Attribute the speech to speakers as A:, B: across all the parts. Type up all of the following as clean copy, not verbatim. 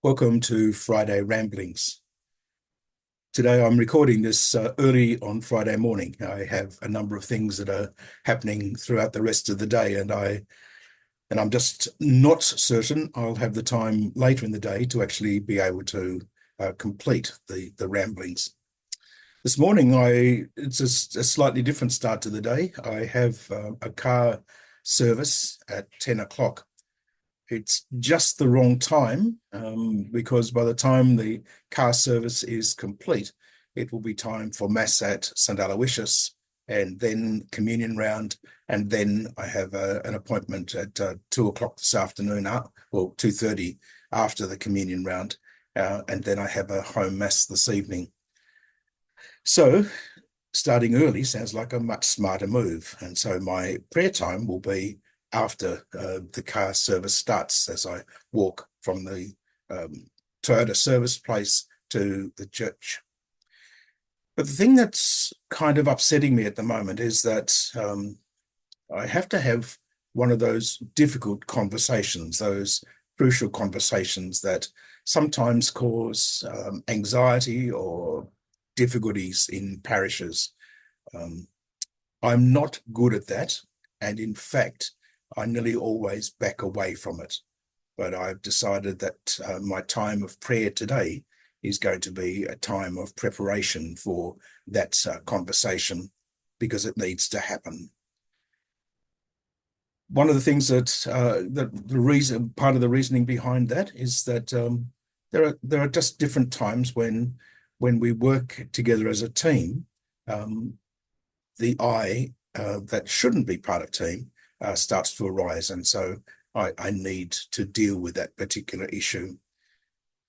A: Welcome to Friday Ramblings. Today I'm recording this early on Friday morning. I have a number of things that are happening throughout the rest of the day, and I'm just not certain I'll have the time later in the day to actually be able to complete the ramblings. This morning, it's a slightly different start to the day. I have a car service at 10 o'clock. It's just the wrong time because by the time the car service is complete, it will be time for Mass at St. Aloysius and then communion round. And then I have an appointment at 2 o'clock this afternoon, 2:30 after the communion round. And then I have a home Mass this evening. So starting early sounds like a much smarter move. And so my prayer time will be after the car service starts as I walk from the Toyota service place to the church. But the thing that's kind of upsetting me at the moment is that I have to have one of those difficult conversations, those crucial conversations that sometimes cause anxiety or difficulties in parishes. I'm not good at that. And in fact, I nearly always back away from it. But I've decided that my time of prayer today is going to be a time of preparation for that conversation because it needs to happen. One of the things part of the reasoning behind that is that there are just different times when we work together as a team. The I that shouldn't be part of team starts to arise, and so I need to deal with that particular issue.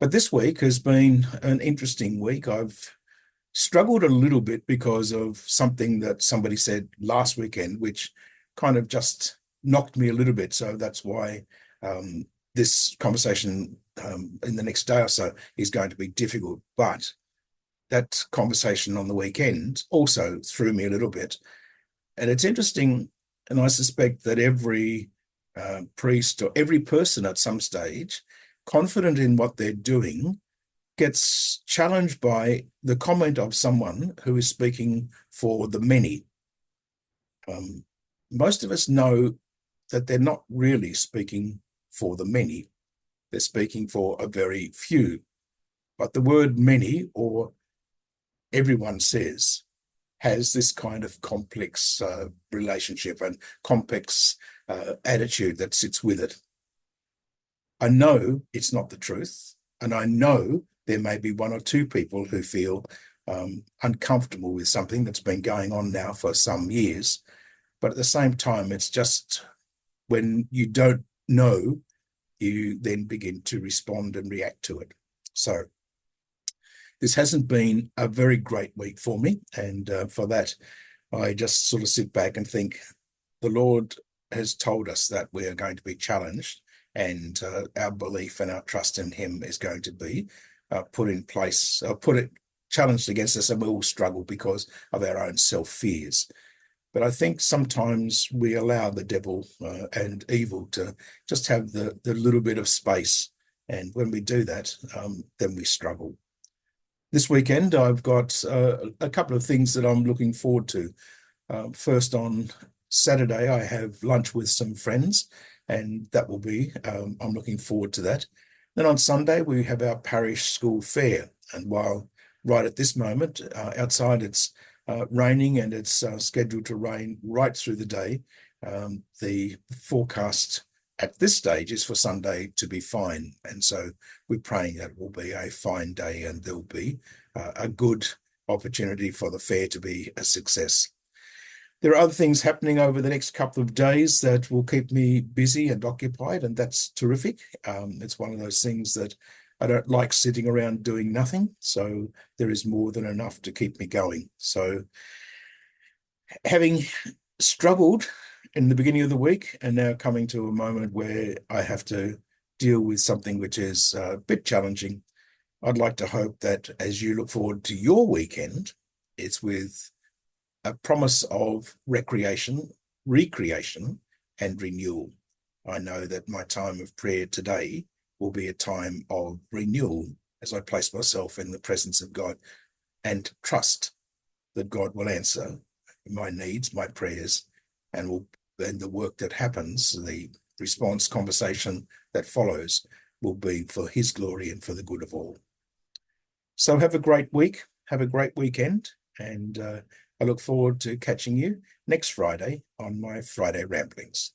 A: But this week has been an interesting week. I've struggled a little bit because of something that somebody said last weekend, which kind of just knocked me a little bit. So that's why this conversation in the next day or so is going to be difficult. But that conversation on the weekend also threw me a little bit. And it's interesting, and I suspect that every priest or every person at some stage, confident in what they're doing, gets challenged by the comment of someone who is speaking for the many. Most of us know that they're not really speaking for the many. They're speaking for a very few. But the word many, or everyone says, has this kind of complex relationship and complex attitude that sits with it. I know it's not the truth, and I know there may be one or two people who feel uncomfortable with something that's been going on now for some years. But at the same time, it's just when you don't know, you then begin to respond and react to it. So this hasn't been a very great week for me. And for that, I just sort of sit back and think the Lord has told us that we are going to be challenged, and our belief and our trust in him is going to be put in place, challenged against us, and we will struggle because of our own self-fears. But I think sometimes we allow the devil and evil to just have the little bit of space. And when we do that, then we struggle. This weekend, I've got a couple of things that I'm looking forward to. First, on Saturday, I have lunch with some friends, and that will be, I'm looking forward to that. Then on Sunday, we have our parish school fair. And while right at this moment, outside it's raining and it's scheduled to rain right through the day, the forecast at this stage is for Sunday to be fine. And so we're praying that it will be a fine day and there'll be a good opportunity for the fair to be a success. There are other things happening over the next couple of days that will keep me busy and occupied, and that's terrific. It's one of those things that I don't like sitting around doing nothing. So there is more than enough to keep me going. So having struggled in the beginning of the week and now coming to a moment where I have to deal with something which is a bit challenging, I'd like to hope that as you look forward to your weekend, it's with a promise of recreation, and renewal. I know that my time of prayer today will be a time of renewal as I place myself in the presence of God and trust that God will answer my needs, my prayers, and the work that happens, the response conversation that follows, will be for his glory and for the good of all. So have a great week, have a great weekend, and I look forward to catching you next Friday on my Friday Ramblings.